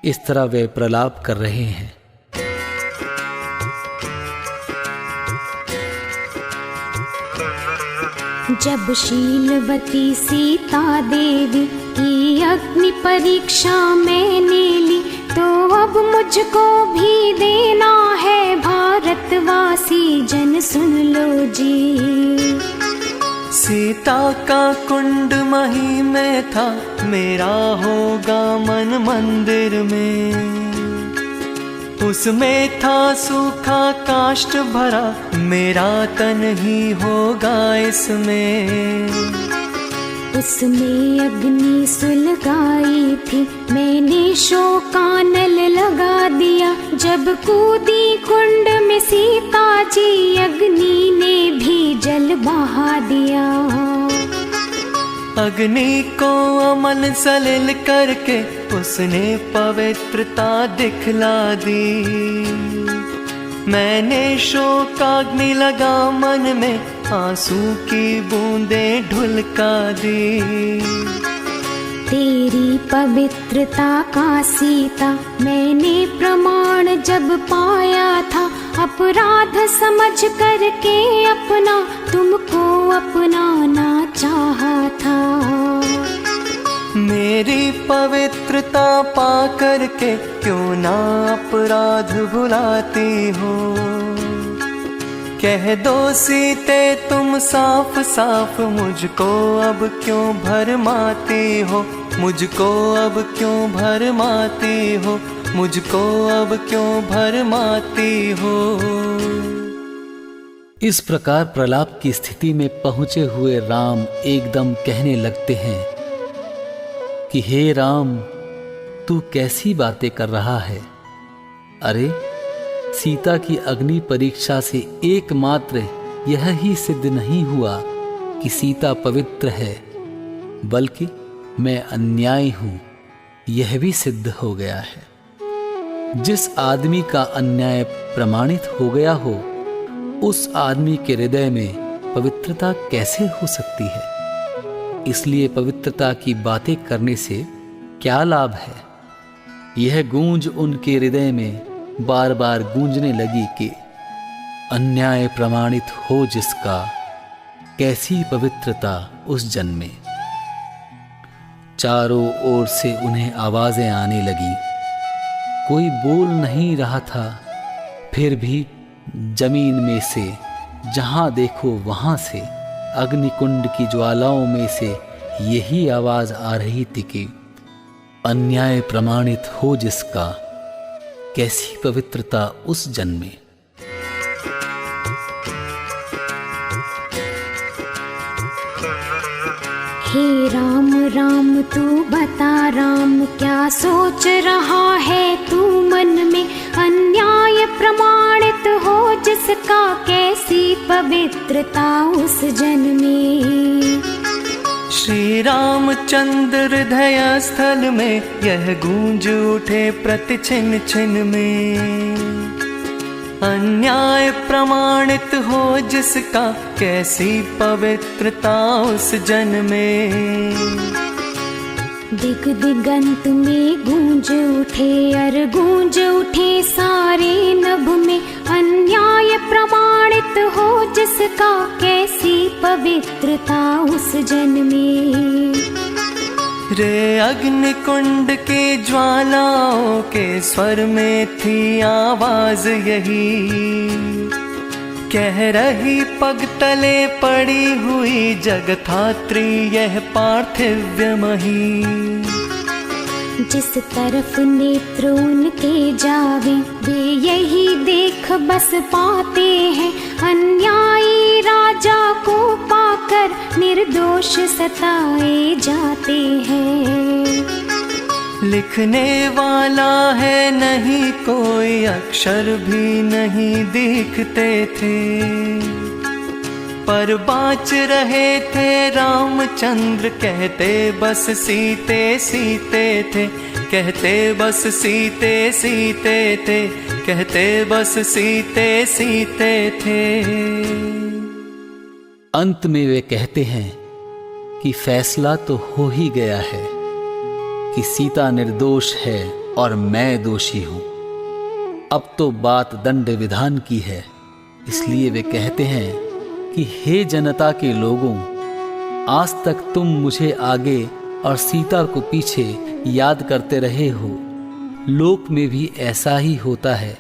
[SPEAKER 1] इस तरह वे प्रलाप कर रहे हैं।
[SPEAKER 3] जब शीलवती सीता देवी की अग्नि परीक्षा मैंने ली, तो अब मुझको भी देना है, भारतवासी जन सुन लो जी।
[SPEAKER 2] सीता का कुंड मही में था, मेरा होगा मन मंदिर में। उसमें था सूखा काष्ठ भरा, मेरा तन ही होगा इसमें।
[SPEAKER 3] उसमें अग्नि सुलगाई थी, मैंने शोकानल लगा दिया। जब कूदी कुंड में सीता जी, अग्नि ने भी जल बहा दिया।
[SPEAKER 2] अग्नि को अमल सलिल करके उसने पवित्रता दिखला दी। मैंने शोकाग्नि लगा मन में, आंसू की बूंदें ढुलका दी।
[SPEAKER 3] तेरी पवित्रता का सीता मैंने प्रमाण जब पाया था, अपराध समझ करके अपना तुमको अपनाना चाहा था।
[SPEAKER 2] मेरी पवित्रता पा करके क्यों ना अपराध भुलाती हो। कह दो सीते तुम साफ साफ, मुझको अब क्यों भरमाती हो, मुझको अब क्यों भरमाती हो, मुझको अब क्यों भरमाती हो।
[SPEAKER 1] इस प्रकार प्रलाप की स्थिति में पहुंचे हुए राम एकदम कहने लगते हैं कि हे राम, तू कैसी बातें कर रहा है। अरे, सीता की अग्नि परीक्षा से एकमात्र यह ही सिद्ध नहीं हुआ कि सीता पवित्र है, बल्कि मैं अन्यायी हूं, यह भी सिद्ध हो गया है। जिस आदमी का अन्याय प्रमाणित हो गया हो, उस आदमी के हृदय में पवित्रता कैसे हो सकती है। इसलिए पवित्रता की बातें करने से क्या लाभ है। यह गूंज उनके हृदय में बार बार गूंजने लगी कि अन्याय प्रमाणित हो जिसका, कैसी पवित्रता उस जन में। चारों ओर से उन्हें आवाजें आने लगी। कोई बोल नहीं रहा था, फिर भी जमीन में से, जहां देखो वहां से, अग्निकुंड की ज्वालाओं में से यही आवाज आ रही थी कि अन्याय प्रमाणित हो जिसका, कैसी पवित्रता उस जन में।
[SPEAKER 3] हे राम राम तू बता राम, क्या सोच रहा है तू मन में, अन्याय प्रमाणित हो जिसका, कैसी पवित्रता उस जन में।
[SPEAKER 2] श्री रामचंद्र हृदय स्थल में यह गूंज उठे प्रति छिन छिन में, अन्याय प्रमाणित हो जिसका, कैसी पवित्रता उस जन में।
[SPEAKER 3] दिग दिगंत में गूंज उठे, अर गूंज उठे सारे नभ में, अन्याय प्रमाणित हो जिसका, कैसी पवित्रता उस जन में।
[SPEAKER 2] रे अग्निकुंड के ज्वालाओं के स्वर में थी आवाज यही, कह रही पग तले पड़ी हुई जगधात्री यह पार्थिव मही।
[SPEAKER 3] जिस तरफ नेत्र उनके जावे, वे यही देख बस पाते हैं, अन्यायी राजा को पाकर निर्दोष सताए जाते हैं।
[SPEAKER 2] लिखने वाला है नहीं कोई, अक्षर भी नहीं दिखते थे, पर बाँच रहे थे रामचंद्र, कहते बस सीते सीते थे, कहते बस सीते सीते थे, कहते बस सीते सीते थे।
[SPEAKER 1] अंत में वे कहते हैं कि फैसला तो हो ही गया है कि सीता निर्दोष है और मैं दोषी हूं। अब तो बात दंड विधान की है, इसलिए वे कहते हैं कि हे जनता के लोगों, आज तक तुम मुझे आगे और सीता को पीछे याद करते रहे हो। लोक में भी ऐसा ही होता है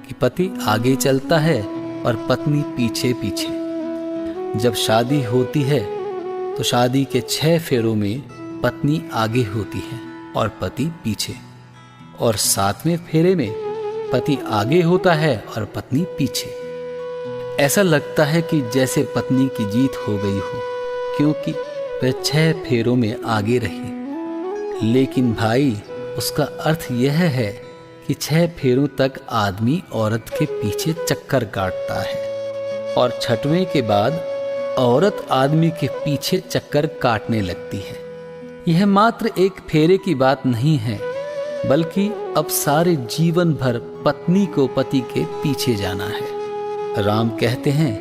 [SPEAKER 1] कि पति आगे चलता है और पत्नी पीछे पीछे। जब शादी होती है तो शादी के 6 फेरों में पत्नी आगे होती है और पति पीछे, और 7वें फेरे में पति आगे होता है और पत्नी पीछे। ऐसा लगता है कि जैसे पत्नी की जीत हो गई हो, क्योंकि वह 6 फेरों में आगे रही। लेकिन भाई, उसका अर्थ यह है कि 6 फेरों तक आदमी औरत के पीछे चक्कर काटता है, और 6वें के बाद औरत आदमी के पीछे चक्कर काटने लगती है। यह मात्र एक फेरे की बात नहीं है, बल्कि अब सारे जीवन भर पत्नी को पति के पीछे जाना है। राम कहते हैं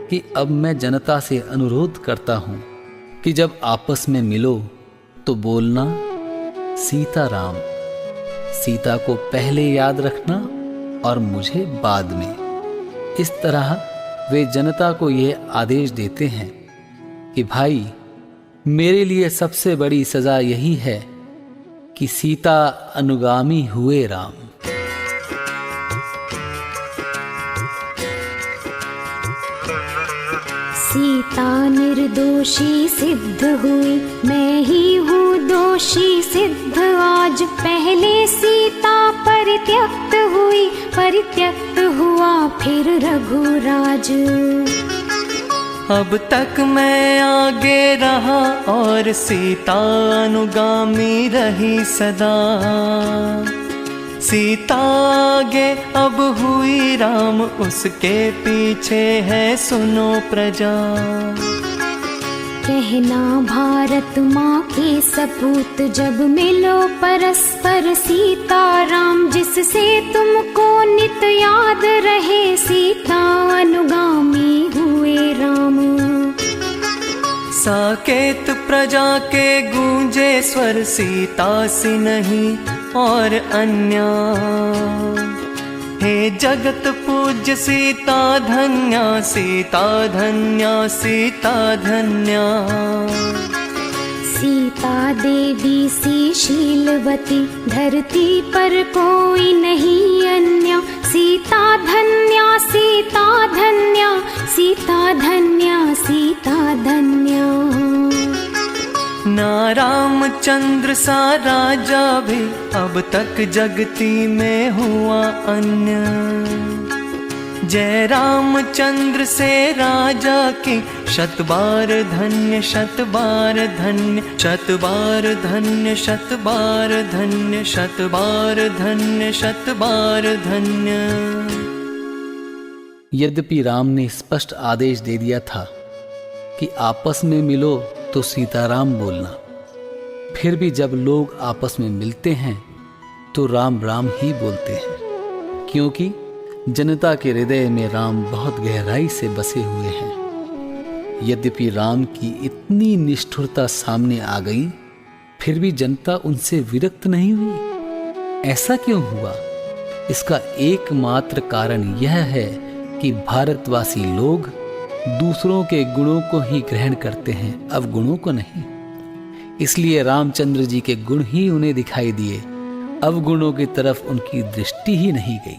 [SPEAKER 1] कि अब मैं जनता से अनुरोध करता हूं कि जब आपस में मिलो तो बोलना सीता राम। सीता को पहले याद रखना और मुझे बाद में। इस तरह वे जनता को यह आदेश देते हैं कि भाई, मेरे लिए सबसे बड़ी सजा यही है कि सीता अनुगामी हुए राम।
[SPEAKER 3] सीता निर्दोषी सिद्ध हुई, मैं ही हूँ दोषी सिद्ध आज। पहले सीता परित्यक्त हुई, परित्यक्त हुआ फिर रघुराज।
[SPEAKER 2] अब तक मैं आगे रहा और सीता अनुगामी रही सदा। सीता आगे अब हुई राम, उसके पीछे है सुनो प्रजा।
[SPEAKER 3] कहना भारत माँ के सपूत, जब मिलो परस्पर सीता राम। जिससे तुमको नित याद रहे, सीता अनुगामी हुए राम।
[SPEAKER 2] साकेत प्रजा के गूंजे स्वर, सीता सी नहीं और अन्य। हे जगत पूज्य सीता धन्या, सीता धन्या, सीता धन्या।
[SPEAKER 3] सीता देवी सी शीलवती, धरती पर कोई नहीं अन्य। सीता धन्या सी
[SPEAKER 2] रामचंद्र सा राजा भी अब तक जगती में हुआ अन्य। जय रामचंद्र से राजा की शत बार धन्य, शत बार धन्य, शत बार धन्य, शत बार धन्य, शत बार धन्य, शत बार धन्य।
[SPEAKER 1] यद्यपि राम ने स्पष्ट आदेश दे दिया था कि आपस में मिलो तो सीताराम बोलना, फिर भी जब लोग आपस में मिलते हैं तो राम राम ही बोलते हैं, क्योंकि जनता के हृदय में राम बहुत गहराई से बसे हुए हैं। यद्यपि राम की इतनी निष्ठुरता सामने आ गई, फिर भी जनता उनसे विरक्त नहीं हुई। ऐसा क्यों हुआ? इसका एकमात्र कारण यह है कि भारतवासी लोग दूसरों के गुणों को ही ग्रहण करते हैं, अवगुणों को नहीं। इसलिए रामचंद्र जी के गुण ही उन्हें दिखाई दिए, अवगुणों की तरफ उनकी दृष्टि ही नहीं गई।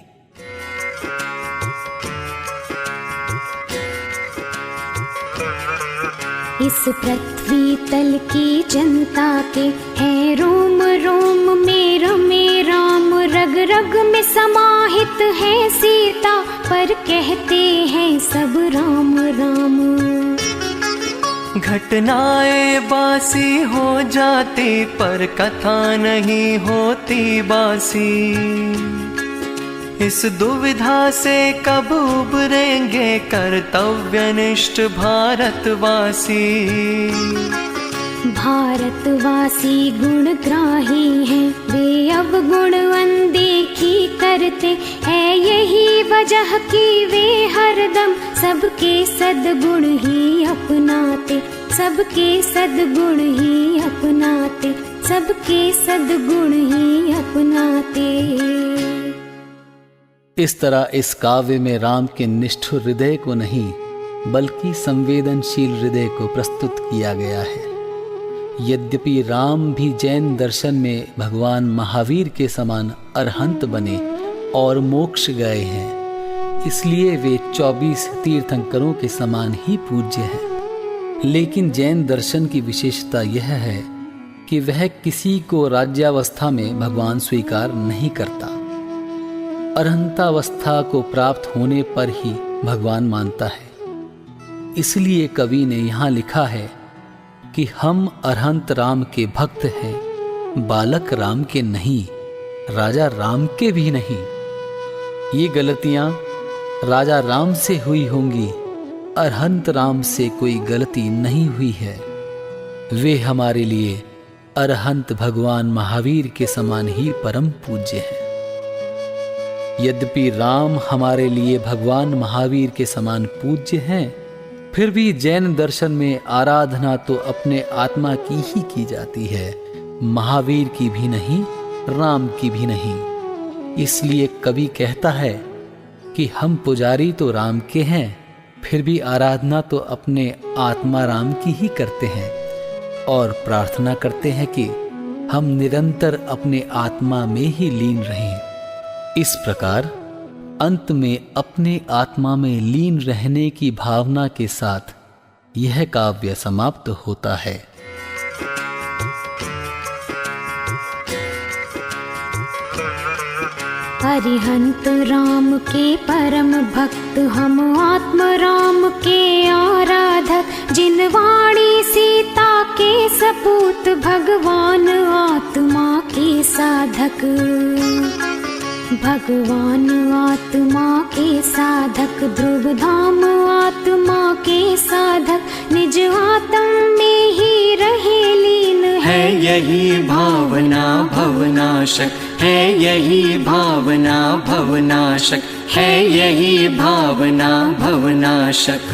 [SPEAKER 3] इस पृथ्वी तल की जनता के है रोम रोम में रमे राम, रग रग में समाहित है सीता, पर कहते हैं सब राम राम।
[SPEAKER 2] घटनाएं बासी हो जाती पर कथा नहीं होती बासी। इस दुविधा से कब उबरेंगे कर्तव्यनिष्ठ भारतवासी।
[SPEAKER 3] भारतवासी गुणग्राही हैं, वे अब गुण अनदेखी करते हैं, यही वजह कि वे हरदम सबके सद्गुण ही अपनाते, सबके सद्गुण ही अपनाते, सबके सद्गुण ही अपनाते।
[SPEAKER 1] इस तरह इस काव्य में राम के निष्ठुर हृदय को नहीं बल्कि संवेदनशील हृदय को प्रस्तुत किया गया है। यद्यपि राम भी जैन दर्शन में भगवान महावीर के समान अरहंत बने और मोक्ष गए हैं, इसलिए वे 24 तीर्थंकरों के समान ही पूज्य हैं। लेकिन जैन दर्शन की विशेषता यह है कि वह किसी को राज्यावस्था में भगवान स्वीकार नहीं करता, अरहंतावस्था को प्राप्त होने पर ही भगवान मानता है। इसलिए कवि ने यहाँ लिखा है कि हम अरहंत राम के भक्त हैं, बालक राम के नहीं, राजा राम के भी नहीं। ये गलतियां राजा राम से हुई होंगी, अरहंत राम से कोई गलती नहीं हुई है। वे हमारे लिए अरहंत भगवान महावीर के समान ही परम पूज्य हैं। यद्यपि राम हमारे लिए भगवान महावीर के समान पूज्य हैं, फिर भी जैन दर्शन में आराधना तो अपने आत्मा की ही की जाती है, महावीर की भी नहीं, राम की भी नहीं। इसलिए कवि कहता है कि हम पुजारी तो राम के हैं, फिर भी आराधना तो अपने आत्मा राम की ही करते हैं और प्रार्थना करते हैं कि हम निरंतर अपने आत्मा में ही लीन रहें। इस प्रकार अंत में अपने आत्मा में लीन रहने की भावना के साथ यह काव्य समाप्त होता है।
[SPEAKER 3] अरिहंत राम के परम भक्त, हम आत्म राम के आराधक, जिन वाणी सीता के सपूत, भगवान आत्मा के साधक, भगवान आत्मा के साधक, ध्रुव धाम आत्मा के साधक, निज आत्म में ही रहे लीन
[SPEAKER 2] है यही भावना भवनाशक, है यही भावना भवनाशक, है यही भावना भवनाशक।